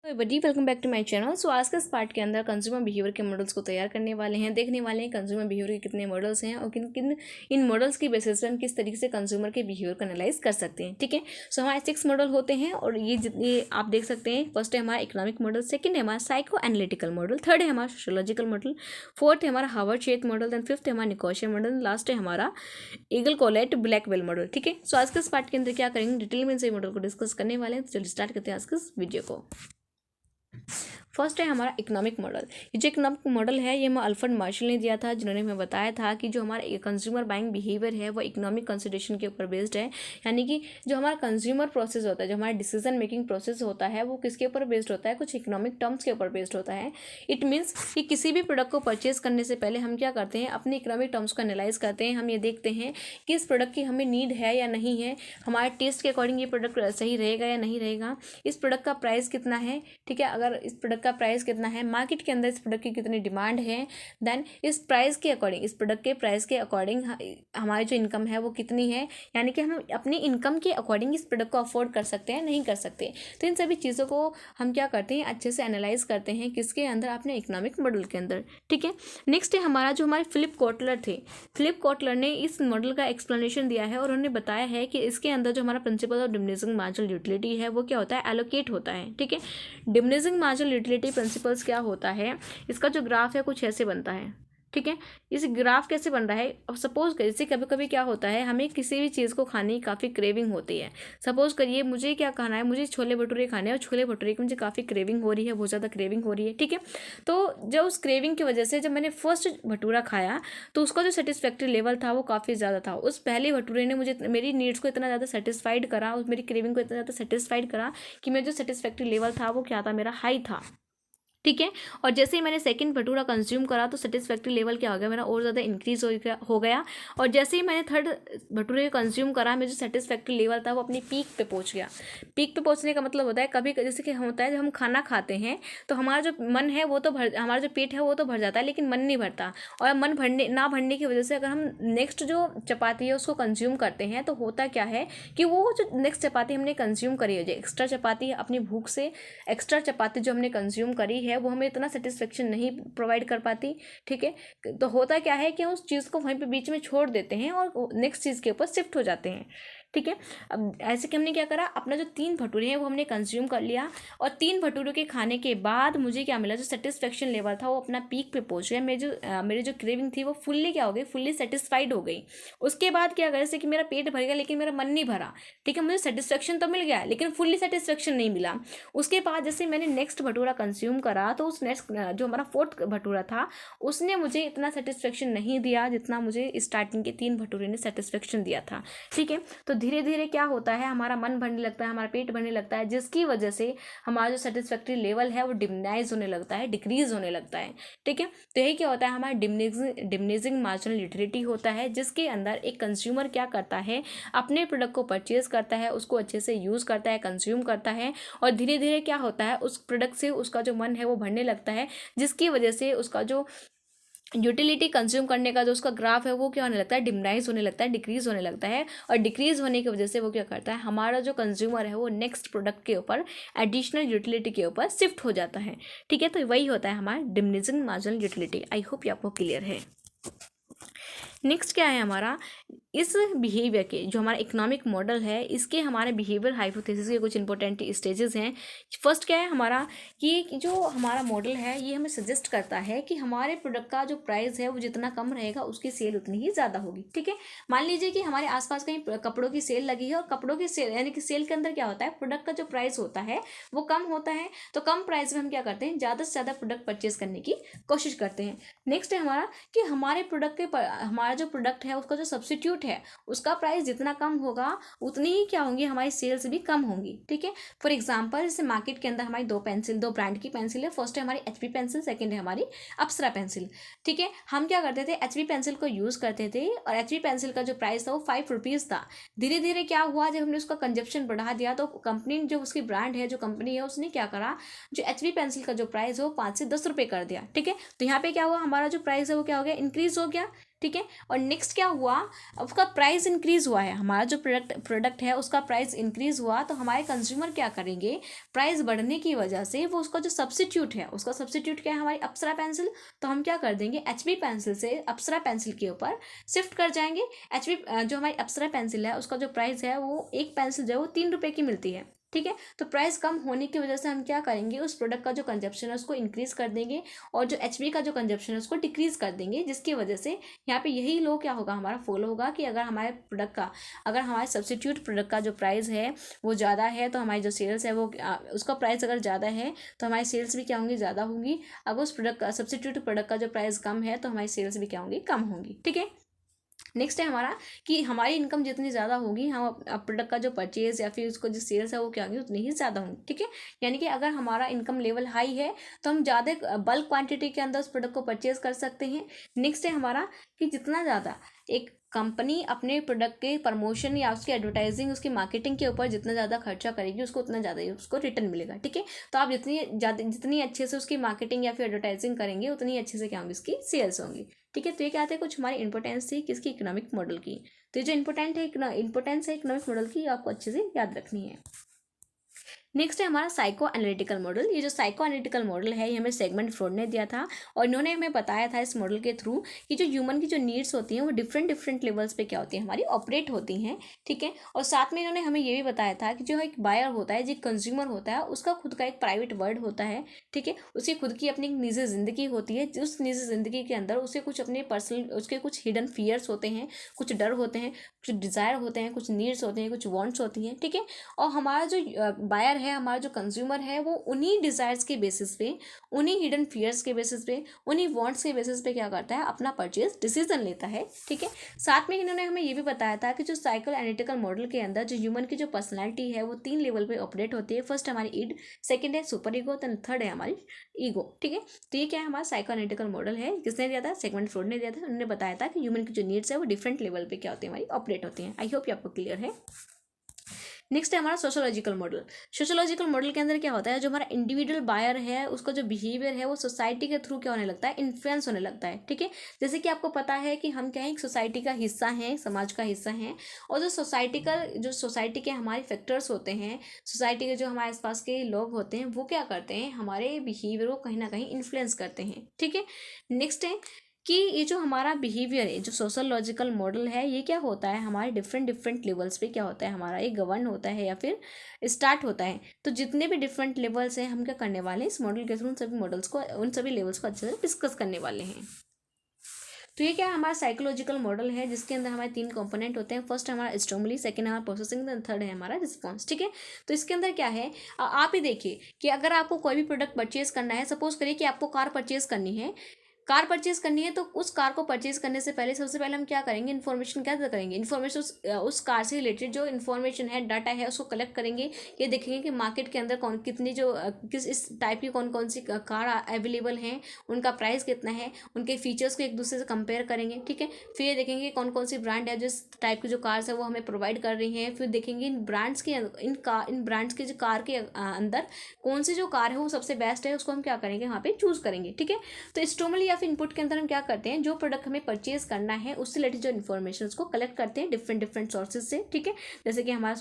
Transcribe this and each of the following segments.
Buddy welcome back to my channel. So आज के इस पार्ट के अंदर कंज्यूमर बिहेवियर के मॉडल्स को तैयार करने वाले हैं, देखने वाले हैं कंज्यूमर बिहेवियर के कितने मॉडल्स हैं और किन किन इन मॉडल्स की बेसिस पे हम किस तरीके से कंज्यूमर के बिहेवियर को एनालाइज कर सकते हैं। ठीक है, सो हमारे 6 मॉडल होते हैं और ये जितने आप देख सकते हैं। फर्स्ट है हमारा इकोनॉमिक मॉडल, सेकंड है हमारा साइको एनालिटिकल मॉडल, थर्ड है हमारा सोशियोलॉजिकल मॉडल, फोर्थ है हमारा हार्वर्ड चेत मॉडल, देन फिफ्थ है हमारा निकोशिया मॉडल, लास्ट है हमारा ईगल कोलेट ब्लैकवेल मॉडल। ठीक है, सो आज के इस पार्ट के अंदर क्या करेंगे, डिटेल में इस मॉडल को डिस्कस करने वाले हैं। तो चलिए स्टार्ट करते हैं आज के इस वीडियो को। फर्स्ट है हमारा इकोनॉमिक मॉडल। ये जो इकोनॉमिक मॉडल है ये हमें अल्फ्रेड मार्शल ने दिया था, जिन्होंने हमें बताया था कि जो हमारा कंज्यूमर बाइंग बिहेवियर है वो इकोनॉमिक कंसिडरेशन के ऊपर बेस्ड है। यानी कि जो हमारा कंज्यूमर प्रोसेस होता है, जो हमारा डिसीजन मेकिंग प्रोसेस होता है वो किसके ऊपर बेस्ड होता है, कुछ इकोनॉमिक टर्म्स के ऊपर बेस्ड होता है। इट मीन्स कि किसी भी प्रोडक्ट को परचेज करने से पहले हम क्या करते हैं, अपने इकोनॉमिक टर्म्स को एनालाइज करते हैं। हम ये देखते हैं कि इस प्रोडक्ट की हमें नीड है या नहीं है, हमारे टेस्ट के अकॉर्डिंग ये प्रोडक्ट सही रहेगा या नहीं रहेगा, इस प्रोडक्ट का प्राइस कितना है। ठीक है, अगर इस प्रोडक्ट का प्राइस कितना है, मार्केट के अंदर इस प्रोडक्ट की कितनी डिमांड है, देन इस प्राइस के अकॉर्डिंग, इस प्रोडक्ट के प्राइस के अकॉर्डिंग हमारी जो इनकम है वो कितनी है, यानी कि हम अपनी इनकम के अकॉर्डिंग इस प्रोडक्ट को अफोर्ड कर सकते हैं नहीं कर सकते। तो इन सभी चीज़ों को हम क्या करते हैं, अच्छे से एनालाइज करते हैं किसके अंदर, अपने इकोनॉमिक मॉडल के अंदर। ठीक है, नेक्स्ट है हमारा जो हमारे फिलिप कोटलर थे। फिलिप कोटलर ने इस मॉडल का एक्सप्लेनेशन दिया है और उन्होंने बताया है कि इसके अंदर जो हमारा principle of diminishing marginal utility है वो क्या होता है, एलोकेट होता है। ठीक है, डिमिनिशिंग मार्जिनल यूटिलिटी प्रिंसिपल्स क्या होता है, इसका जो ग्राफ है कुछ ऐसे बनता है। ठीक है, इस ग्राफ कैसे बन रहा है, अब सपोज करिए, जैसे कभी कभी क्या होता है, हमें किसी भी चीज़ को खाने की काफ़ी क्रेविंग होती है। सपोज करिए मुझे क्या खाना है, मुझे छोले भटूरे खाने हैं और छोले भटूरे की मुझे काफ़ी क्रेविंग हो रही है, बहुत ज़्यादा क्रेविंग हो रही है। ठीक है, तो जब उस क्रेविंग की वजह से जब मैंने फर्स्ट भटूरा खाया तो उसका जो सेटिस्फैक्ट्री लेवल था वो काफ़ी ज़्यादा था। उस पहले भटूरे ने मुझे मेरी नीड्स को इतना ज़्यादा सेटिस्फाइड करा, उस मेरी क्रेविंग को इतना ज़्यादा सेटिस्फाइड करा कि मेरा जो सेटिस्फैक्ट्री लेवल था वो क्या था, मेरा हाई था। ठीक है, और जैसे ही मैंने सेकंड भटूरा कंज्यूम करा तो सेटिस्फैक्ट्री लेवल क्या हो गया, मेरा और ज़्यादा इंक्रीज हो गया। और जैसे ही मैंने थर्ड भटूरे कंज्यूम करा, मेरा जो सेटिस्फैक्ट्री लेवल था वो अपनी पीक पे पहुंच गया। पीक पे पहुंचने का मतलब होता है, कभी जैसे कि होता है जब हम खाना खाते हैं तो हमारा जो मन है वो तो हमारा जो पेट है वो तो भर जाता है, लेकिन मन नहीं भरता। और मन भरने की वजह से अगर हम नेक्स्ट जो चपाती है उसको कंज्यूम करते हैं तो होता क्या है कि वो जो नेक्स्ट चपाती हमने कंज्यूम करी है, जो एक्स्ट्रा चपाती है, अपनी भूख से एक्स्ट्रा चपाती जो हमने कंज्यूम करी है वो हमें इतना सेटिस्फेक्शन नहीं प्रोवाइड कर पाती। ठीक है, तो होता क्या है कि हम उस चीज़ को वहीं पे बीच में छोड़ देते हैं और नेक्स्ट चीज़ के ऊपर शिफ्ट हो जाते हैं। ठीक है, अब ऐसे कि हमने क्या करा, अपना जो 3 भटूरे हैं वो हमने कंज्यूम कर लिया और 3 भटूरों के खाने के बाद मुझे क्या मिला, जो सेटिस्फेक्शन लेवल था वो अपना पीक पे पहुंच गया। मेरी जो क्रेविंग थी वो फुल्ली क्या हो गई, फुल्ली सेटिस्फाइड हो गई। उसके बाद क्या करा, जैसे कि मेरा पेट भर गया लेकिन मेरा मन नहीं भरा। ठीक है, मुझे सेटिस्फेक्शन तो मिल गया लेकिन फुल्ली सेटिस्फेक्शन नहीं मिला। उसके बाद जैसे मैंने नेक्स्ट भटूरा कंज्यूम करा तो उस नेक्स्ट जो हमारा फोर्थ भटूरा था उसने मुझे इतना सेटिस्फेक्शन नहीं दिया जितना मुझे स्टार्टिंग के 3 भटूरे ने सेटिस्फेक्शन दिया था। ठीक है, तो धीरे धीरे क्या होता है, हमारा मन भरने लगता है, हमारा पेट भरने लगता है, जिसकी वजह से हमारा जो सेटिस्फैक्ट्री लेवल है वो डिमिनाइज होने लगता है, डिक्रीज होने लगता है। ठीक है, तो यही क्या होता है, हमारा डिमिनिशिंग मार्जिनल यूटिलिटी होता है, जिसके अंदर एक कंज्यूमर क्या करता है, अपने प्रोडक्ट को परचेज करता है, उसको अच्छे से यूज़ करता है, कंज्यूम करता है और धीरे धीरे क्या होता है, उस प्रोडक्ट से उसका जो मन है वो भरने लगता है, जिसकी वजह से उसका जो यूटिलिटी कंज्यूम करने का जो उसका ग्राफ है वो क्या होने लगता है, डिमिनाइज होने लगता है, डिक्रीज होने लगता है। और डिक्रीज होने की वजह से वो क्या करता है, हमारा जो कंज्यूमर है वो नेक्स्ट प्रोडक्ट के ऊपर एडिशनल यूटिलिटी के ऊपर शिफ्ट हो जाता है। ठीक है, तो वही होता है हमारा diminishing marginal utility. I hope ये आपको क्लियर है। नेक्स्ट क्या है हमारा, इस बिहेवियर के जो हमारा इकोनॉमिक मॉडल है इसके हमारे बिहेवियर हाइपोथेसिस के कुछ इंपॉर्टेंट स्टेजेस हैं। फर्स्ट क्या है हमारा, कि जो हमारा मॉडल है ये हमें सजेस्ट करता है कि हमारे प्रोडक्ट का जो प्राइस है वो जितना कम रहेगा उसकी सेल उतनी ही ज़्यादा होगी। ठीक है, मान लीजिए कि हमारे आसपास कहीं कपड़ों की सेल लगी है और कपड़ों की सेल यानी कि सेल के अंदर क्या होता है, प्रोडक्ट का जो प्राइस होता है वो कम होता है। तो कम प्राइस में हम क्या करते हैं, ज़्यादा से ज़्यादा प्रोडक्ट परचेज करने की कोशिश करते हैं। नेक्स्ट है हमारा कि हमारे प्रोडक्ट के हमारा जो प्रोडक्ट है उसका जो सब्सिट्यूट है उसका प्राइस जितना कम होगा उतनी ही क्या होंगी, हमारी सेल्स भी कम होंगी। ठीक है, फॉर एग्जांपल जैसे मार्केट के अंदर हमारी दो ब्रांड की पेंसिल है। फर्स्ट है हमारी एचपी पेंसिल, सेकंड है हमारी अप्सरा पेंसिल। ठीक है, हम क्या करते थे, एचपी पेंसिल को यूज़ करते थे और एचपी पेंसिल का जो प्राइस था वो 5 रुपीज़ था। धीरे धीरे क्या हुआ, जब हमने उसका कंजप्शन बढ़ा दिया तो कंपनी जो उसकी ब्रांड है, जो कंपनी है, उसने क्या करा, जो एचपी पेंसिल का जो प्राइस है वो 5 से 10 रुपये कर दिया। ठीक है, तो यहाँ पे क्या हुआ, हमारा जो प्राइस है वो क्या हो गया, इंक्रीज हो गया। ठीक है। और नेक्स्ट क्या हुआ, उसका प्राइस इंक्रीज हुआ है, हमारा जो प्रोडक्ट है उसका प्राइस इंक्रीज हुआ, तो हमारे कंज्यूमर क्या करेंगे, प्राइस बढ़ने की वजह से वो उसका जो सब्सिट्यूट है, उसका सब्सिट्यूट क्या है, हमारी अप्सरा पेंसिल, तो हम क्या कर देंगे, एचबी पेंसिल से अप्सरा पेंसिल के ऊपर शिफ्ट कर जाएंगे। एचबी जो हमारी अप्सरा पेंसिल है उसका जो प्राइस है वो एक पेंसिल जो है वो 3 रुपये की मिलती है, ठीक है। तो प्राइस कम होने की वजह से हम क्या करेंगे, उस प्रोडक्ट का जो कंजप्शन है उसको इंक्रीज कर देंगे, और जो एचबी का जो कंजप्शन है उसको डिक्रीज कर देंगे, जिसकी वजह से यहाँ पे यही लो क्या होगा, हमारा फॉलो होगा कि अगर हमारे प्रोडक्ट का, अगर हमारे सब्सिट्यूट प्रोडक्ट का जो प्राइस है वो ज़्यादा है, तो हमारी जो सेल्स है वो उसका प्राइस अगर ज़्यादा है तो हमारी सेल्स भी क्या होंगी, ज़्यादा होंगी। अगर उस प्रोडक्ट का, सब्सिट्यूट प्रोडक्ट का जो प्राइस कम है तो हमारी सेल्स भी क्या होंगी, कम होंगी, ठीक है। नेक्स्ट है हमारा कि हमारी इनकम जितनी ज़्यादा होगी, हम प्रोडक्ट का जो परचेज या फिर उसको जो सेल्स है वो क्या होगी, उतनी ही ज़्यादा होंगी, ठीक है। यानी कि अगर हमारा इनकम लेवल हाई है तो हम ज़्यादा बल्क क्वांटिटी के अंदर उस प्रोडक्ट को परचेज कर सकते हैं। नेक्स्ट है हमारा कि जितना ज़्यादा एक कंपनी अपने प्रोडक्ट के प्रमोशन या उसकी एडवर्टाइजिंग, उसकी मार्केटिंग के ऊपर जितना ज़्यादा खर्चा करेगी उसको उतना ज़्यादा ही उसको रिटर्न मिलेगा, ठीक है। तो आप जितनी अच्छे से उसकी मार्केटिंग या फिर एडवर्टाइजिंग करेंगे उतनी अच्छे से क्या होंगी, उसकी सेल्स होंगी, ठीक है। तो ये क्या आते हैं, कुछ हमारी इंपॉर्टेंस थी किसकी, इकोनॉमिक मॉडल की। तो ये जो इंपॉर्टेंस है इकोनॉमिक मॉडल की, आपको अच्छे से याद रखनी है। नेक्स्ट है हमारा साइको एनालिटिकल मॉडल। ये जो साइको एनालिटिकल मॉडल है ये हमें सेगमेंट फ्रॉड ने दिया था, और इन्होंने हमें बताया था इस मॉडल के थ्रू कि जो ह्यूमन की जो नीड्स होती हैं वो डिफरेंट लेवल्स पे क्या होती हैं, हमारी ऑपरेट होती हैं, ठीक है। और साथ में इन्होंने हमें ये भी बताया था कि जो एक बायर होता है, जो कंज्यूमर होता है, उसका खुद का एक प्राइवेट वर्ल्ड होता है, ठीक है। उसकी खुद की अपनी निजी ज़िंदगी होती है, उस निजी ज़िंदगी के अंदर उसे कुछ अपने पर्सनल, उसके कुछ हिडन फियर्स होते हैं, कुछ डर होते हैं, कुछ डिज़ायर होते हैं, कुछ नीड्स होते हैं, कुछ वांट्स होती हैं, ठीक है। और हमारा जो बायर है, हमारा जो कंज्यूमर है, वो उन्हीं डिज़ायर्स के बेसिस पे, उन्हीं हिडन फियर्स के बेसिस पे, उन्हीं वांट्स के बेसिस पे क्या करता है, अपना परचेज डिसीजन लेता है, ठीक है। साथ में इन्होंने हमें ये भी बताया था कि जो साइको एनालिटिकल मॉडल के अंदर जो ह्यूमन की जो पर्सनैलिटी है वो 3 लेवल पे ऑपरेट होती है। फर्स्ट हमारी ईड, सेकेंड है सुपर ईगो, देन थर्ड है हमारी ईगो, ठीक है। तो ये क्या है, हमारा साइको एनालिटिकल मॉडल है, किसने दिया था, सेगमेंट फ्रॉड ने दिया था। उन्होंने बताया था कि ह्यूमन की जो नीड्स है वो डिफरेंट लेवल पे क्या होती है, हमारी ऑपरेट होती हैं। आई होप ये आपको क्लियर है। नेक्स्ट है हमारा सोशोलॉजिकल मॉडल। सोशोलॉजिकल मॉडल के अंदर क्या होता है, जो हमारा इंडिविजुअल बायर है उसका जो बिहेवियर है वो सोसाइटी के थ्रू क्या होने लगता है, इन्फ्लुएंस होने लगता है, ठीक है। जैसे कि आपको पता है कि हम क्या है, एक सोसाइटी का हिस्सा हैं, समाज का हिस्सा हैं, और जो सोसाइटी के हमारे फैक्टर्स होते हैं, सोसाइटी के जो हमारे आसपास के लोग होते हैं, वो क्या करते हैं, हमारे बिहेवियर को कहीं ना कहीं इन्फ्लुएंस करते हैं, ठीक है। नेक्स्ट है कि ये जो हमारा बिहेवियर है, जो सोशल मॉडल है, ये क्या होता है, हमारे डिफरेंट लेवल्स पे क्या होता है, हमारा ये गवर्न होता है या फिर स्टार्ट होता है। तो जितने भी डिफरेंट लेवल्स हैं, हम क्या करने वाले हैं, इस मॉडल के थ्रू उन सभी लेवल्स को अच्छे से डिस्कस करने वाले हैं। तो ये क्या है, हमारा साइकोलॉजिकल मॉडल है, जिसके अंदर हमारे 3 कंपोनेंट होते हैं। फर्स्ट हमारा स्टिमुली, सेकंड हमारा प्रोसेसिंग, थर्ड है हमारा रिस्पॉन्स, ठीक है। तो इसके अंदर क्या है, आप ही देखिए कि अगर आपको कोई भी प्रोडक्ट परचेज करना है, सपोज करिए कि आपको कार परचेज करनी है, कार परचेज करनी है, तो उस कार को परचेज करने से पहले सबसे पहले हम क्या करेंगे, इन्फॉर्मेशन क्या करेंगे, इन्फॉर्मेशन उस कार से रिलेटेड जो इन्फॉर्मेशन है, डाटा है, उसको कलेक्ट करेंगे। ये देखेंगे कि मार्केट के अंदर किस इस टाइप की कौन सी कार अवेलेबल हैं, उनका प्राइस कितना है, उनके फीचर्स को एक दूसरे से कंपेयर करेंगे, ठीक है। फिर ये देखेंगे कौन सी ब्रांड है, जिस टाइप की जो कार्स है वो हमें प्रोवाइड कर रही हैं। फिर देखेंगे इन ब्रांड्स के जो कार के अंदर कौन सी जो कार है वो सबसे बेस्ट है, उसको हम क्या करेंगे, वहाँ पे चूज करेंगे, ठीक है। तो स्टोमली या फिर इनपुट के अंदर हम क्या करते हैं, जो प्रोडक्ट हमें परचेज करना है उससे रिलेटेड जो इन्फॉर्मेशन उसको कलेक्ट करते हैं डिफरेंट सोर्सेज से, ठीक है। जैसे कि हमारा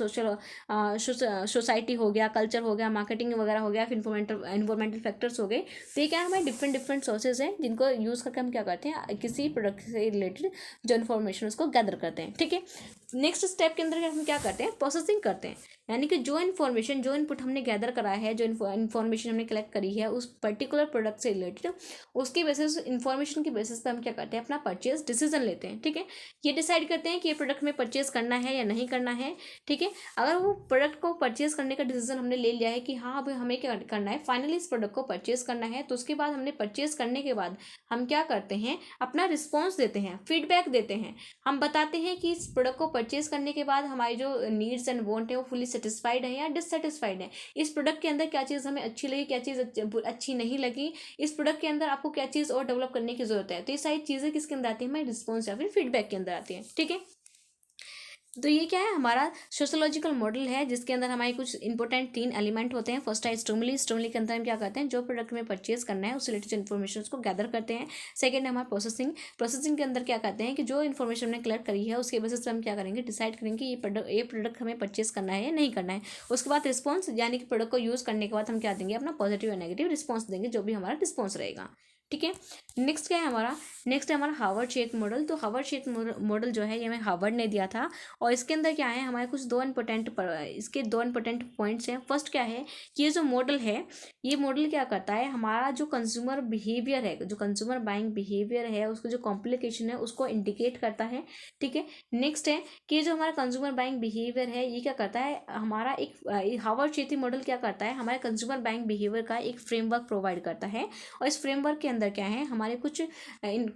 सोसाइटी हो गया, कल्चर हो गया, मार्केटिंग वगैरह हो गया, फिर इन्वायरमेंटल फैक्टर्स हो गए। तो ये क्या है, हमारे डिफरेंट सोर्सेज हैं, जिनको यूज़ करके हम क्या करते हैं, किसी प्रोडक्ट से रिलेटेड जो इन्फॉर्मेशन उसको गैदर करते हैं, ठीक है। नेक्स्ट स्टेप के अंदर हम क्या करते हैं, प्रोसेसिंग करते हैं, यानी कि जो इन्फॉर्मेशन, जो इनपुट हमने गैदर करा है, जो इन्फॉर्मेशन हमने कलेक्ट करी है उस पर्टिकुलर प्रोडक्ट से रिलेटेड, उसकी बेसिस इन्फॉर्मेशन की बेसिस पे हम क्या करते हैं, अपना परचेज डिसीजन लेते हैं, ठीक है। ये डिसाइड करते हैं कि ये प्रोडक्ट में परचेज करना है या नहीं करना है, ठीक है। अगर वो प्रोडक्ट को परचेज करने का डिसीजन हमने ले लिया है कि हाँ अब हमें क्या करना है, फाइनली इस प्रोडक्ट को परचेज करना है, तो उसके बाद हमने परचेज करने के बाद हम क्या करते हैं, अपना रिस्पॉन्स देते हैं, फीडबैक देते हैं। हम बताते हैं कि इस प्रोडक्ट को परचेज करने के बाद हमारी जो नीड्स एंड वांट है वो फुली सेटिस्फाइड है या डिससेटिस्फाइड है, इस प्रोडक्ट के अंदर क्या चीज़ हमें अच्छी लगी, क्या चीज़ अच्छी नहीं लगी, इस प्रोडक्ट के अंदर आपको क्या चीज़ और डेवलप करने की जरूरत है। तो ये सारी चीज़ें किसके अंदर आती है, हमारे रिस्पॉन्स या फिर फीडबैक के अंदर आती है, ठीक है। तो ये क्या है, हमारा सोशोलॉजिकल मॉडल है, जिसके अंदर हमारे कुछ इंपॉर्टेंट 3 एलिमेंट होते हैं। फर्स्ट है स्टिमुली। स्टिमुली के अंदर हम क्या करते हैं, जो प्रोडक्ट हमें परचेज करना है उससे रिलेटेड इन्फॉर्मेशन को गैदर करते हैं। सेकंड है हमारा प्रोसेसिंग। प्रोसेसिंग के अंदर क्या करते हैं कि जो इन्फॉर्मेशन हमने कलेक्ट करी है उसके बेसिस पे हम क्या करेंगे, डिसाइड करेंगे ये प्रोडक्ट हमें परचेज करना है या नहीं करना है। उसके बाद रिस्पॉन्स, यानी कि प्रोडक्ट को यूज़ करने के बाद हम क्या देंगे, अपना पॉजिटिव या नेगेटिव रिस्पॉन्स देंगे, जो भी हमारा रिस्पॉन्स रहेगा। ठीक है। नेक्स्ट क्या है हमारा, नेक्स्ट है हमारा हार्वर्ड शेथ मॉडल। तो हार्वर्ड शेथ मॉडल जो है ये हमें हार्वर्ड ने दिया था, और इसके अंदर क्या है, हमारे कुछ इसके दो इंपॉर्टेंट पॉइंट्स हैं। फर्स्ट क्या है कि ये जो मॉडल है, ये मॉडल क्या करता है, हमारा जो कंज्यूमर बिहेवियर है, जो कंज्यूमर बाइंग बिहेवियर है, उसको जो कॉम्प्लिकेशन है उसको इंडिकेट करता है। ठीक है। नेक्स्ट है कि जो हमारा कंज्यूमर बाइंग बिहेवियर है ये क्या करता है, हमारा एक हार्वर्ड शेथ मॉडल क्या करता है, हमारे कंज्यूमर बाइंग बिहेवियर का एक फ्रेमवर्क प्रोवाइड करता है। और इस फ्रेमवर्क के अंदर क्या है, हमारे कुछ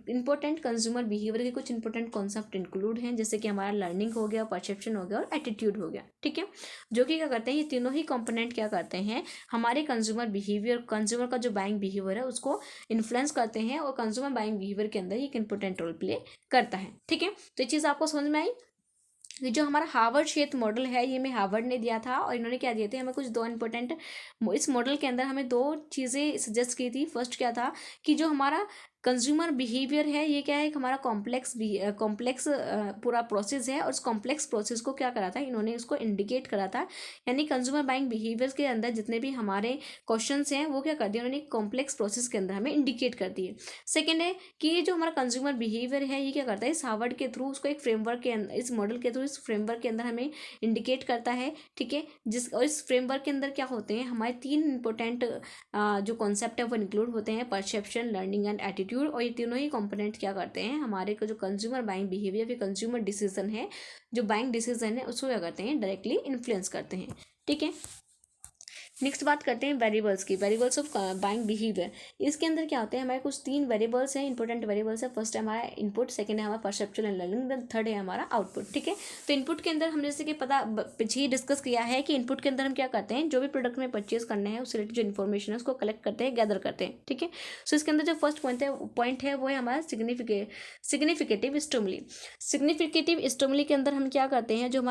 इंपॉर्टेंट कंज्यूमर बिहेवियर के कुछ इंपॉर्टेंट कॉन्सेप्ट इंक्लूड हैं, जैसे कि हमारा लर्निंग हो गया, परसेप्शन हो गया और एटीट्यूड हो गया। ठीक है। जो कि क्या करते हैं, ये तीनों ही कंपोनेंट क्या करते हैं, हमारे कंज्यूमर बिहेवियर, कंज्यूमर का जो बाइंग बिहेवियर है उसको इन्फ्लुएंस करते हैं, और कंज्यूमर बाइंग बिहेवियर के अंदर एक इंपॉर्टेंट रोल प्ले करता है। ठीक है। तो ये चीज़ आपको समझ में आई। ये जो हमारा हार्वर्ड शेथ मॉडल है ये हमें हार्वर्ड ने दिया था, और इन्होंने क्या दिए थे, हमें कुछ दो इंपॉर्टेंट, इस मॉडल के अंदर हमें दो चीज़ें सजेस्ट की थी। फर्स्ट क्या था कि जो हमारा कंज्यूमर बिहेवियर है ये क्या है, एक हमारा कॉम्प्लेक्स पूरा प्रोसेस है, और उस कॉम्प्लेक्स प्रोसेस को क्या करा था, इन्होंने उसको इंडिकेट करा था। यानी कंज्यूमर बाइंग बिहेवियर के अंदर जितने भी हमारे क्वेश्चंस हैं वो क्या कर दिए, उन्होंने कॉम्प्लेक्स प्रोसेस के अंदर हमें इंडिकेट कर दिए। सेकेंड है कि ये जो हमारा कंज्यूमर बिहेवियर है ये क्या करता है, इस हार्वर्ड के थ्रू उसको एक फ्रेमवर्क के अंदर, इस मॉडल के थ्रू इस फ्रेमवर्क के अंदर हमें इंडिकेट करता है। ठीक है। और इस फ्रेमवर्क के अंदर क्या होते हैं, हमारे 3 इंपॉर्टेंट जो कॉन्सेप्ट है वो इंक्लूड होते हैं, परसेप्शन, लर्निंग एंड एटीट्यूड। और ये तीनों ही कंपोनेंट क्या करते हैं, हमारे को जो कंज्यूमर बाइंग बिहेवियर फिर कंज्यूमर डिसीजन है, जो बाइंग डिसीजन है उसको क्या करते हैं, डायरेक्टली इन्फ्लुएंस करते हैं। ठीक है। नेक्स्ट बात करते हैं वेरिएबल्स की, वेरिएबल्स ऑफ बाइंग बिहेवियर। इसके अंदर क्या होते हैं, हमारे कुछ 3 वेरिएबल्स हैं, इंपॉर्टेंट वेरिएबल्स है। फर्स्ट है हमारा इनपुट, सेकंड है हमारा perceptual and learning, then third है हमारा आउटपुट। ठीक है। तो इनपुट के अंदर हमने जैसे कि पीछे ही डिस्कस किया है कि इनपुट के अंदर हम क्या करते हैं, जो भी प्रोडक्ट में परचेज करना है उससे रिलेटेड जो इन्फॉर्मेशन है उसको कलेक्ट करते हैं, गैदर करते हैं। ठीक है। सो इसके अंदर जो फर्स्ट पॉइंट है वो है हमारा सिग्निफिकेटिव स्टिमुली। सिग्निफिकेटिव स्टिमुली के अंदर हम क्या करते हैं, जो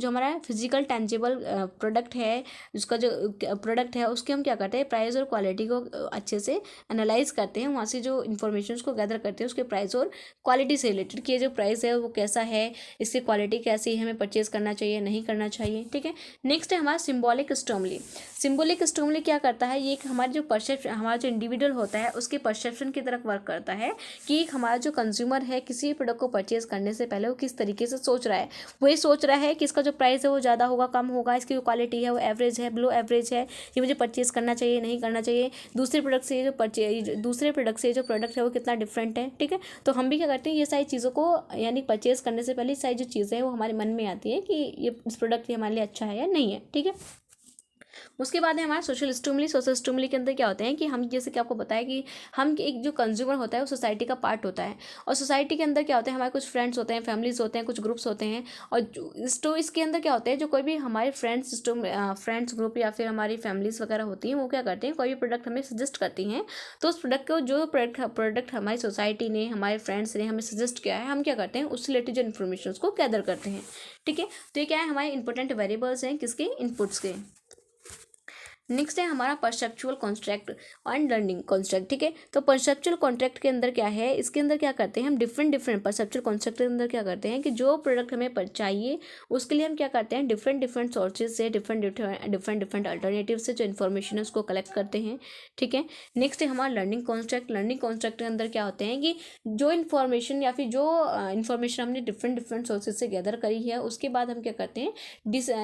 हमारा फिजिकल टेंजिबल प्रोडक्ट है, उसका जो प्रोडक्ट है उसके हम क्या करते हैं, प्राइस और क्वालिटी को अच्छे से एनालाइज करते हैं, वहाँ से जो इन्फॉर्मेशन को गैदर करते हैं उसके प्राइस और क्वालिटी से रिलेटेड, कि जो प्राइस है वो कैसा है, इसकी क्वालिटी कैसी है, हमें परचेज करना चाहिए नहीं करना चाहिए। ठीक है। नेक्स्ट है हमारा सिम्बॉलिक स्टिमुली। सिम्बॉलिक स्टिमुली क्या करता है, ये हमारा जो परसेप्शन, हमारा जो इंडिविजुअल होता है उसके परसेप्शन की तरफ वर्क करता है, कि हमारा जो कंज्यूमर है किसी प्रोडक्ट को परचेज करने से पहले वो किस तरीके से सोच रहा है। वही सोच रहा है कि इसका जो प्राइस है वो ज़्यादा होगा, कम होगा, इसकी जो क्वालिटी है वो एवरेज है, बिलो एवरेज है, ये मुझे परचेज करना चाहिए नहीं करना चाहिए, दूसरे प्रोडक्ट से जो प्रोडक्ट है वो कितना डिफरेंट है। ठीक है। तो हम भी क्या करते हैं, ये सारी चीज़ों को यानी परचेज करने से पहले सारी जो चीज़ें हैं वो हमारे मन में आती है कि ये इस प्रोडक्ट हमारे लिए अच्छा है या नहीं है। ठीक है। उसके बाद है हमारा सोशल स्टिमुली। सोशल स्टिमुली के अंदर क्या होते हैं कि हम, जैसे कि आपको बताया कि हम एक जो कंज्यूमर होता है वो सोसाइटी का पार्ट होता है, और सोसाइटी के अंदर क्या होता है, हमारे कुछ फ्रेंड्स होते हैं, फैमिलीज होते हैं, कुछ ग्रुप्स होते हैं, और तो इसके अंदर क्या होते हैं, जो कोई भी हमारे फ्रेंड्स ग्रुप या फिर हमारी फैमिलीज वगैरह होती हैं वो क्या करते हैं, कोई भी प्रोडक्ट हमें सजेस्ट करती हैं, तो उस प्रोडक्ट को, जो प्रोडक्ट हमारी सोसाइटी ने, हमारे फ्रेंड्स ने हमें सजेस्ट किया है, हम क्या करते हैं उससे रिलेटेड जो इन्फॉर्मेशन को गैदर करते हैं। ठीक है। तो ये क्या है, हमारे इंपॉर्टेंट वेरिएबल्स हैं किसके, इनपुट्स के। नेक्स्ट है हमारा perceptual contract and learning contract. ठीक है। तो परसेप्चुअल कॉन्ट्रैक्ट के अंदर क्या है, इसके अंदर क्या करते हैं हम, डिफरेंट परसेप्चुअल कॉन्ट्रैक्ट के अंदर क्या करते हैं कि जो प्रोडक्ट हमें चाहिए उसके लिए हम क्या करते हैं, डिफरेंट सोर्सेज से, डिफरेंट अल्टरनेटिव से जो इन्फॉर्मेशन है उसको कलेक्ट करते हैं। ठीक है। नेक्स्ट है हमारा लर्निंग कॉन्ट्रैक्ट। लर्निंग कॉन्ट्रैक्ट के अंदर क्या होते हैं कि जो इन्फॉर्मेशन या फिर जो इन्फॉर्मेशन हमने डिफरेंट सोर्सेज से गैदर करी है उसके बाद हम क्या करते हैं,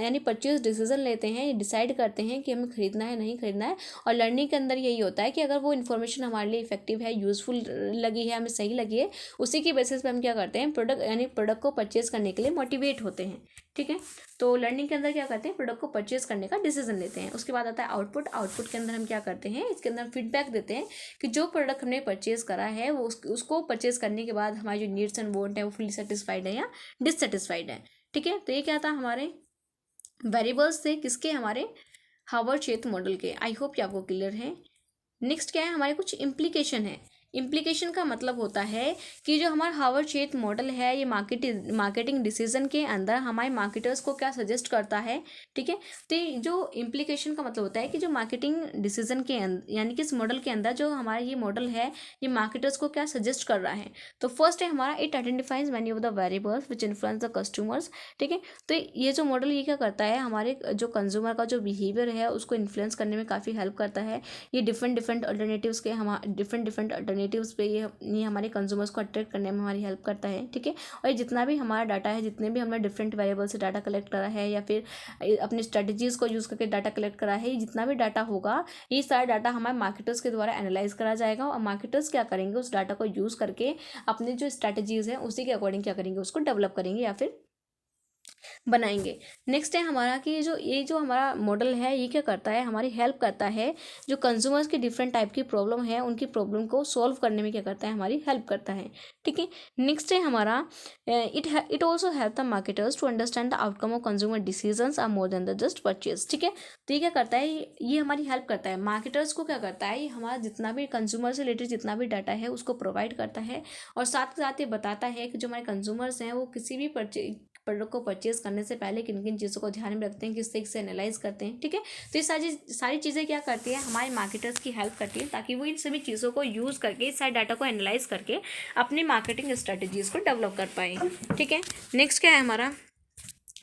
यानी परचेज डिसीजन लेते हैं, डिसाइड करते हैं कि हमें खरीदना है नहीं खरीदना है। और लर्निंग के अंदर यही होता है कि अगर वो इन्फॉर्मेशन हमारे लिए इफेक्टिव है, यूजफुल लगी है, हमें सही लगी है, उसी की बेसिस पे हम क्या करते हैं, प्रोडक्ट को परचेज करने के लिए मोटिवेट होते हैं। ठीक है। तो लर्निंग के अंदर क्या करते हैं, प्रोडक्ट को परचेज करने का डिसीजन लेते हैं। उसके बाद आता है आउटपुट। आउटपुट के अंदर हम क्या करते हैं, इसके अंदर फीडबैक देते हैं कि जो प्रोडक्ट हमने परचेज करा है वो उसको परचेज करने के बाद हमारी जो नीड्स एंड वांट है वो फुली सेटिस्फाइड है या डिससेटिस्फाइड है। ठीक है। तो ये क्या था, हमारे वेरिएबल्स थे किसके, हमारे हार्वर्ड शेथ मॉडल के। आई होप कि आपको क्लियर है। नेक्स्ट क्या है, हमारे कुछ इम्प्लीकेशन है। इम्प्लीकेशन का मतलब होता है कि जो हमारा हार्वर्ड चेट मॉडल है ये मार्केटिंग डिसीजन के अंदर हमारे मार्केटर्स को क्या सजेस्ट करता है, ठीक है। तो जो इम्प्लीकेशन का मतलब होता है कि जो मार्केटिंग डिसीजन के अंदर यानी कि इस मॉडल के अंदर जो हमारा ये मॉडल है ये मार्केटर्स को क्या सजेस्ट कर रहा है। तो फर्स्ट है हमारा it identifies many of the variables which influence the customers, ठीक है। तो ये जो मॉडल ये क्या करता है हमारे जो कंज्यूमर का जो बिहेवियर है उसको इन्फ्लुएंस करने में काफ़ी हेल्प करता है। ये डिफरेंट अल्टरनेटिव्स के हम डिफरेंट अल्टरनेटिव्स पे ये हमारे कंज्यूमर्स को अट्रैक्ट करने में हमारी हेल्प करता है, ठीक है। और ये जितना भी हमारा डाटा है, जितने भी हमने डिफरेंट वेरिएबल से डाटा कलेक्ट करा है या फिर अपनी स्ट्रेटजीज़ को यूज़ करके डाटा कलेक्ट करा है, ये जितना भी डाटा होगा ये सारा डाटा हमारे मार्केटर्स के द्वारा एनालाइज करा जाएगा और मार्केटर्स क्या करेंगे उस डाटा को यूज़ करके अपने जो स्ट्रेटजीज़ हैं उसी के अकॉर्डिंग क्या करेंगे उसको डेवलप करेंगे या फिर बनाएंगे। नेक्स्ट है हमारा कि ये जो हमारा मॉडल है ये क्या करता है हमारी हेल्प करता है जो कंज्यूमर्स की डिफरेंट टाइप की प्रॉब्लम है उनकी प्रॉब्लम को सॉल्व करने में क्या करता है हमारी हेल्प करता है, ठीक है। नेक्स्ट है हमारा it also help the marketers to understand the outcome of consumer decisions are more than the just purchase, ठीक है। तो ये क्या करता है ये हमारी हेल्प करता है मार्केटर्स को क्या करता है ये हमारा जितना भी कंज्यूमर से रिलेटेड जितना भी डाटा है उसको प्रोवाइड करता है और साथ के साथ ये बताता है कि जो हमारे कंज्यूमर्स हैं वो किसी भी प्रोडक्ट को परचेज करने से पहले किन किन चीज़ों को ध्यान में रखते हैं, किस तरीके से एनालाइज करते हैं, ठीक है। तो ये सारी चीज़ें क्या करती है हमारे मार्केटर्स की हेल्प करती है ताकि वो इन सभी चीज़ों को यूज़ करके इस सारे डाटा को एनालाइज करके अपनी मार्केटिंग स्ट्रेटजीज़ को डेवलप कर पाए, ठीक है। नेक्स्ट क्या है हमारा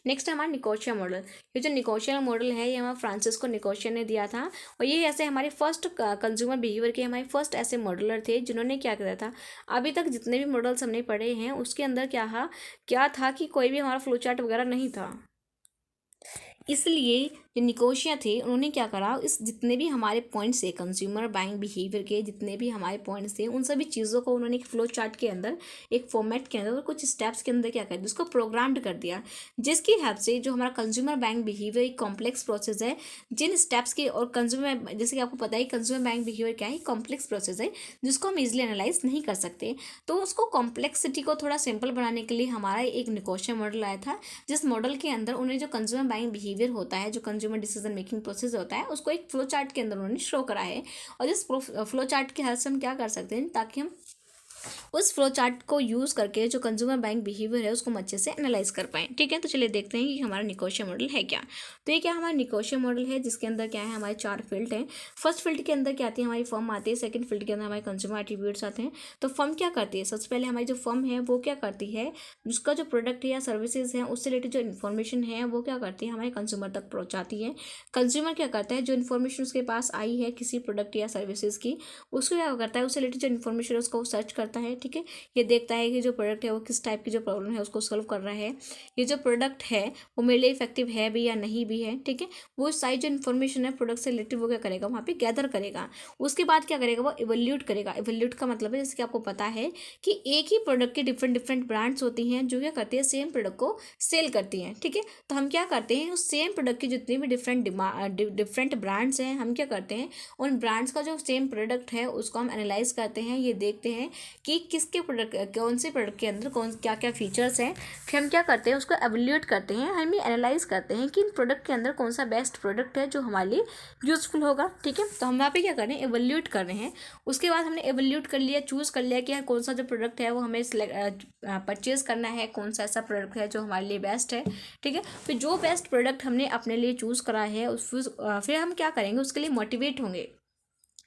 निकोशिया मॉडल। ये जो निकोशिया मॉडल है ये हमारा फ्रांसिस्को निकोशिया ने दिया था और ये ऐसे हमारे फर्स्ट कंज्यूमर बिहेवियर के हमारे फर्स्ट ऐसे मॉडलर थे जिन्होंने क्या किया था। अभी तक जितने भी मॉडल्स हमने पढ़े हैं उसके अंदर क्या था कि कोई भी हमारा फ्लो चार्ट वगैरह नहीं था, इसलिए जो निकोशिया थे उन्होंने क्या करा इस जितने भी हमारे पॉइंट्स थे कंज्यूमर बाइंग बिहेवियर के जितने भी हमारे पॉइंट्स थे उन सभी चीज़ों को उन्होंने एक फ्लो चार्ट के अंदर एक फॉर्मेट के अंदर कुछ स्टेप्स के अंदर क्या कर दिया उसको प्रोग्राम्ड कर दिया जिसकी हेल्प से जो हमारा कंज्यूमर बैंक बिहेवियर एक कॉम्प्लेक्स प्रोसेस है जिन स्टेप्स के और कंज्यूमर जैसे कि आपको पता है कंज्यूमर बैंक बिहेवियर क्या है कॉम्प्लेक्स प्रोसेस है जिसको हम इजिली एनालाइज नहीं कर सकते। तो उसको कॉम्प्लेक्सिटी को थोड़ा सिंपल बनाने के लिए हमारा एक निकोशिया मॉडल आया था जिस मॉडल के अंदर उन्हें जो कंज्यूमर बैंक बिहेवियर होता है जो कंज्यूमर डिसीजन मेकिंग प्रोसेस होता है उसको एक फ्लो चार्ट के अंदर उन्होंने शो करा है और इस फ्लो चार्ट की हेल्प से हम क्या कर सकते हैं ताकि हम उस फ्लो चार्ट को यूज़ करके जो कंज्यूमर बैंक बिहेवियर है उसको हम अच्छे से एनालाइज कर पाएँ, ठीक है। तो चलिए देखते हैं कि हमारा निकोशिया मॉडल है क्या। तो ये क्या हमारा निकोशिया मॉडल है जिसके अंदर क्या है हमारे 4 फील्ड हैं। फर्स्ट फील्ड के अंदर क्या आती है हमारी फर्म आती है, सेकंड फील्ड के अंदर हमारे कंज्यूमर एट्रीब्यूट्स आते हैं। तो फर्म क्या करती है सबसे पहले हमारी जो फर्म है वो क्या करती है उसका जो प्रोडक्ट है या सर्विसेज है उससे रिलेटेड जो इन्फॉर्मेशन है वो क्या करती है हमारे कंज्यूमर तक पहुँचाती है। कंज्यूमर क्या करता है जो इन्फॉर्मेशन उसके पास आई है किसी प्रोडक्ट या सर्विसेज की उसको क्या करता है उससे रिलेटेड जो इन्फॉर्मेशन है उसको वो सर्च करता है, ठीक है। ये देखता है कि जो प्रोडक्ट है वो किस टाइप की जो प्रॉब्लम है उसको सॉल्व कर रहा है, ये जो प्रोडक्ट है वो मेरे लिए इफेक्टिव है भी या नहीं भी है, ठीक है। वो सारी जो इन्फॉर्मेशन है प्रोडक्ट से रिलेटेड वो क्या करेगा वहाँ पे गैदर करेगा। उसके बाद क्या करेगा वो इवोल्यूट करेगा। इवोल्यूट का मतलब है जैसे कि आपको पता है कि एक ही प्रोडक्ट की डिफरेंट ब्रांड्स होती हैं जो क्या करती है सेम प्रोडक्ट को सेल करती हैं, ठीक है। तो हम क्या करते हैं उस सेम प्रोडक्ट की जितनी भी डिफरेंट ब्रांड्स हैं हम क्या करते हैं उन ब्रांड्स का जो सेम प्रोडक्ट है उसको हम एनालाइज करते हैं, ये देखते हैं कि किसके प्रोडक्ट कौन से प्रोडक्ट के अंदर कौन क्या क्या फीचर्स हैं, फिर हम क्या करते हैं उसको एवेल्यूएट करते हैं, हम ये एनालाइज करते हैं कि इन प्रोडक्ट के अंदर कौन सा बेस्ट प्रोडक्ट है जो हमारे लिए यूजफुल होगा, ठीक है। तो हम वहाँ पे क्या कर रहे हैं एवेल्यूएट कर रहे हैं। उसके बाद हमने एवेल्यूएट कर लिया चूज़ कर लिया कि यार कौन सा जो प्रोडक्ट है वो हमें परचेज करना है, कौन सा ऐसा प्रोडक्ट है जो हमारे लिए बेस्ट है, ठीक है। फिर जो बेस्ट प्रोडक्ट हमने अपने लिए चूज़ करा है फिर हम क्या करेंगे उसके लिए मोटिवेट होंगे,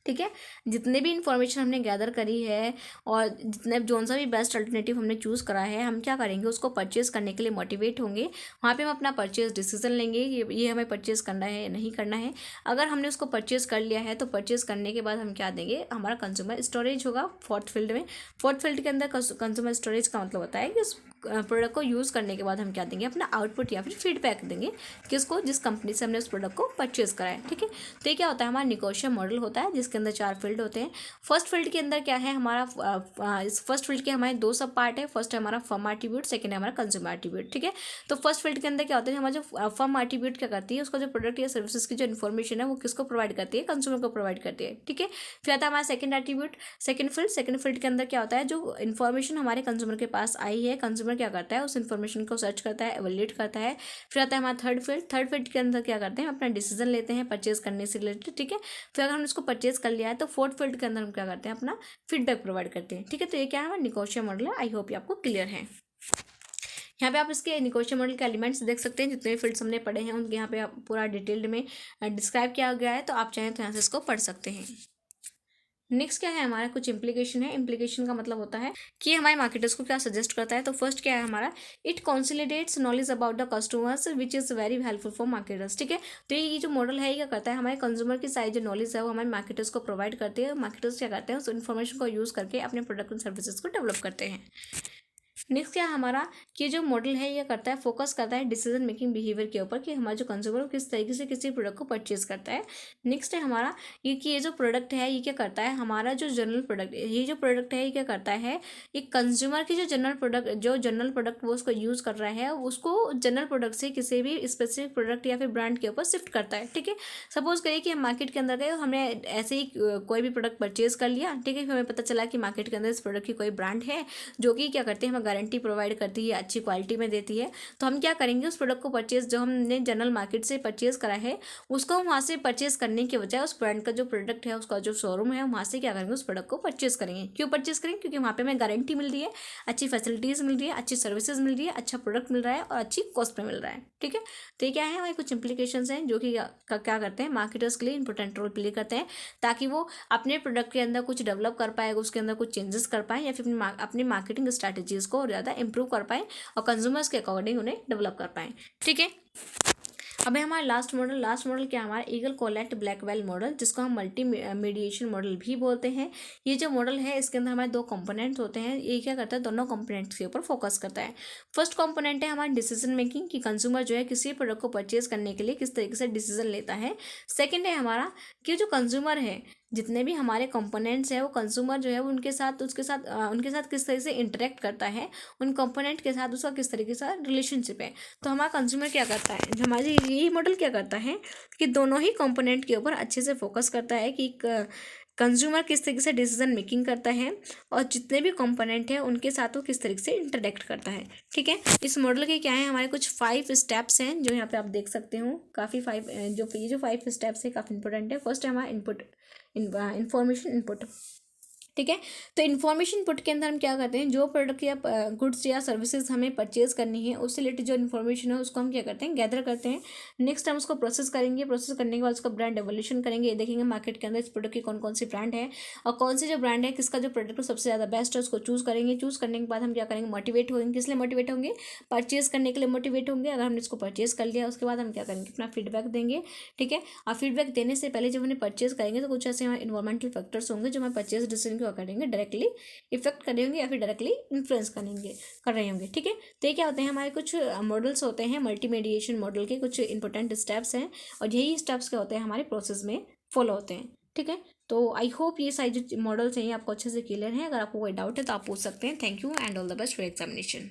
ठीक है। जितने भी इन्फॉर्मेशन हमने गैदर करी है और जितने जोन सा भी बेस्ट अल्टरनेटिव हमने चूज़ करा है हम क्या करेंगे उसको परचेज़ करने के लिए मोटिवेट होंगे। वहाँ पे हम अपना परचेज़ डिसीजन लेंगे ये हमें परचेज़ करना है या नहीं करना है। अगर हमने उसको परचेज़ कर लिया है तो परचेज़ करने के बाद हम क्या देंगे हमारा कंज्यूमर स्टोरेज होगा फोर्थ फील्ड में। फोर्थ फील्ड के अंदर कंज्यूमर स्टोरेज का मतलब होता है कि उस प्रोडक्ट को यूज़ करने के बाद हम क्या देंगे अपना आउटपुट या फिर फीडबैक देंगे किसको जिस कंपनी से हमने उस प्रोडक्ट को परचेज करा है, ठीक है। तो ये क्या होता है हमारा निकोशिया मॉडल होता है जिसके अंदर 4 फील्ड होते हैं। फर्स्ट फील्ड के अंदर क्या है हमारा इस फर्स्ट फील्ड के हमारे 2 सब पार्ट है। फर्स्ट है हमारा फर्म एट्रीब्यूट, सेकंड है हमारा कंज्यूमर एट्रीब्यूट, ठीक है। तो फर्स्ट फील्ड के अंदर क्या होता है हमारा जो फर्म एट्रीब्यूट क्या करती है उसका जो प्रोडक्ट या सर्विसेज की जो इन्फॉर्मेशन है वो किसको प्रोवाइड करती है कंज्यूमर को प्रोवाइड करती है, ठीक है। फिर आता है हमारा सेकंड एट्रीब्यूट सेकंड फील्ड के अंदर क्या होता है जो इन्फॉर्मेशन हमारे कंज्यूमर के पास आई है कंज्यूमर कंज्यूमर क्या करता है, उस इन्फॉर्मेशन को सर्च करता है, एवेल्यूएट करता है। फिर आता है हमारा थर्ड फील्ड के अंदर क्या करते हैं, अपना डिसीजन लेते हैं परचेज करने से रिलेटेड, ठीक है। फिर अगर हमने उसको परचेज कर लिया है तो फोर्थ फील्ड के अंदर हम क्या करते हैं, अपना फीडबैक प्रोवाइड करते हैं, ठीक है। तो ये क्या है, हमारा निगोशिएशन मॉडल है। आई होप ये आपको क्लियर है। यहाँ पे आप इसके निगोशिएशन मॉडल के एलिमेंट्स देख सकते हैं, जितने भी फील्ड्स हमने पढ़े हैं उनके यहाँ पे आप पूरा डिटेल्ड में डिस्क्राइब किया गया है, तो आप चाहें तो यहाँ से इसको पढ़ सकते हैं। नेक्स्ट क्या है हमारा, कुछ इम्प्लीकेशन है। इम्प्लीकेशन का मतलब होता है कि हमारे मार्केटर्स को क्या सजेस्ट करता है। तो फर्स्ट क्या है हमारा, it consolidates knowledge about the customers which is very helpful for marketers, ठीक है। तो ये जो मॉडल है ये क्या करता है, हमारे कंज्यूमर की सारी जो नॉलेज है वो हमारे मार्केटर्स को प्रोवाइड करते हैं। मार्केटर्स क्या करते हैं, उस इन्फॉर्मेशन को यूज़ करके अपने प्रोडक्ट एंड सर्विसेज को डेवलप करते हैं। नेक्स्ट क्या है हमारा, कि जो मॉडल है ये करता है, फोकस करता है डिसीजन मेकिंग बिहेवियर के ऊपर, कि हमारा जो कंज्यूमर किस तरीके से किसी प्रोडक्ट को परचेज करता है। नेक्स्ट है हमारा ये कि ये जो प्रोडक्ट है ये क्या करता है, हमारा जो जनरल प्रोडक्ट, ये जो प्रोडक्ट है ये क्या करता है, ये कंज्यूमर की जो जनरल प्रोडक्ट वो उसको यूज़ कर रहा है, उसको जनरल प्रोडक्ट से किसी भी स्पेसिफिक प्रोडक्ट या फिर ब्रांड के ऊपर शिफ्ट करता है, ठीक है। सपोज करिए कि हम मार्केट के अंदर गए, हमने ऐसे ही कोई भी प्रोडक्ट परचेज कर लिया, ठीक है। हमें पता चला कि मार्केट के अंदर इस प्रोडक्ट की कोई ब्रांड है जो कि क्या करते हैं, हमें गारंटी प्रोवाइड करती है, अच्छी क्वालिटी में देती है। तो हम क्या करेंगे, उस प्रोडक्ट को परचेज जो हमने जनरल मार्केट से परचेज करा है उसको हम वहाँ से परचेज करने के बजाय उस ब्रांड का जो प्रोडक्ट है, उसका जो शोरूम है, वहाँ से क्या करेंगे, उस प्रोडक्ट को परचेज करेंगे। क्यों परचेज करेंगे, क्योंकि वहाँ पे हमें गारंटी मिल रही है, अच्छी फैसिलिटीज़ मिल रही है, अच्छी सर्विसेज मिल रही है, अच्छा प्रोडक्ट मिल रहा है और अच्छी कॉस्ट में मिल रहा है, ठीक है। तो ये क्या है, हमारे कुछ इंप्लीकेशंस हैं जो कि क्या करते हैं, मार्केटर्स के लिए इंपॉर्टेंट रोल प्ले करते हैं, ताकि वो अपने प्रोडक्ट के अंदर कुछ डेवलप कर पाए, उसके अंदर कुछ चेंजेस कर पाए, या फिर अपनी मार्केटिंग स्ट्रैटेजीज को और ज़्यादा इंप्रूव कर पाए और कंज्यूमर्स के अकॉर्डिंग उन्हें डेवलप कर पाएँ, ठीक है। अब है हमारा लास्ट मॉडल क्या है हमारा, ईगल कोलेट ब्लैकवेल मॉडल, जिसको हम मल्टी मीडिएशन मॉडल भी बोलते हैं। ये जो मॉडल है इसके अंदर हमारे दो कंपोनेंट्स होते हैं। ये क्या करता है, दोनों कंपोनेंट्स के ऊपर फोकस करता है। फर्स्ट कंपोनेंट है हमारा डिसीजन मेकिंग, कि कंज्यूमर जो है किसी प्रोडक्ट को परचेज करने के लिए किस तरीके से डिसीजन लेता है। सेकेंड है हमारा कि जो कंज्यूमर है, जितने भी हमारे कंपोनेंट्स हैं, वो कंज्यूमर जो है उनके साथ किस तरह से इंटरेक्ट करता है, उन कंपोनेंट के साथ उसका किस तरीके से रिलेशनशिप है। तो हमारा कंज्यूमर क्या करता है, जो हमारी यही मॉडल क्या करता है कि दोनों ही कंपोनेंट के ऊपर अच्छे से फोकस करता है कि कंज्यूमर किस तरीके से डिसीजन मेकिंग करता है और जितने भी कंपोनेंट हैं उनके साथ वो किस तरीके से इंटरेक्ट करता है, ठीक है। इस मॉडल के क्या है, हमारे कुछ 5 स्टेप्स हैं जो यहाँ पे आप देख सकते हो। काफ़ी 5 स्टेप्स है, काफ़ी इंपॉर्टेंट है। फर्स्ट है हमारा इंफॉर्मेशन इनपुट, ठीक है। तो इन्फॉर्मेशन इनपुट के अंदर हम क्या करते हैं, जो प्रोडक्ट या गुड्स या सर्विसेज हमें परचेज करनी है उससे रिलेटेड जो इन्फॉर्मेशन है उसको हम क्या करते हैं, गैदर करते हैं। नेक्स्ट हम उसको प्रोसेस करेंगे, प्रोसेस करने के बाद उसका ब्रांड एवोल्यूशन करेंगे, देखेंगे मार्केट के अंदर इस प्रोडक्ट की कौन कौन सी ब्रांड है और कौन सी जो ब्रांड है किसका जो प्रोडक्ट सबसे ज़्यादा बेस्ट है उसको चूज़ करेंगे। चूज़ करने के बाद हम क्या करेंगे, मोटिवेट होंगे। किस लिए मोटिवेट होंगे, परचेज करने के लिए मोटिवेट होंगे। अगर हमने इसको परचेज कर लिया उसके बाद हम क्या करेंगे, अपना फीडबैक देंगे, ठीक है। और फीडबैक देने से पहले जब हमने परचेज करेंगे तो कुछ ऐसे हमारे इन्वायरमेंटल फैक्टर्स होंगे जो हमारे परचेज डिसीजन को करेंगे डायरेक्टली इफेक्ट कर रहे होंगे या फिर डायरेक्टली इन्फ्लुएंस कर रहे होंगे, ठीक है। तो ये क्या होते हैं, हमारे कुछ मॉडल्स होते हैं मल्टीमीडिएशन मॉडल के, कुछ इंपॉर्टेंट स्टेप्स हैं और यही स्टेप्स क्या होते हैं हमारे प्रोसेस में फॉलो होते हैं, ठीक है। तो आई होप ये सारे जो मॉडल्स हैं ये आपको अच्छे से क्लियर हैं। अगर आपको कोई डाउट है तो आप पूछ सकते हैं। Thank you and all the best for examination.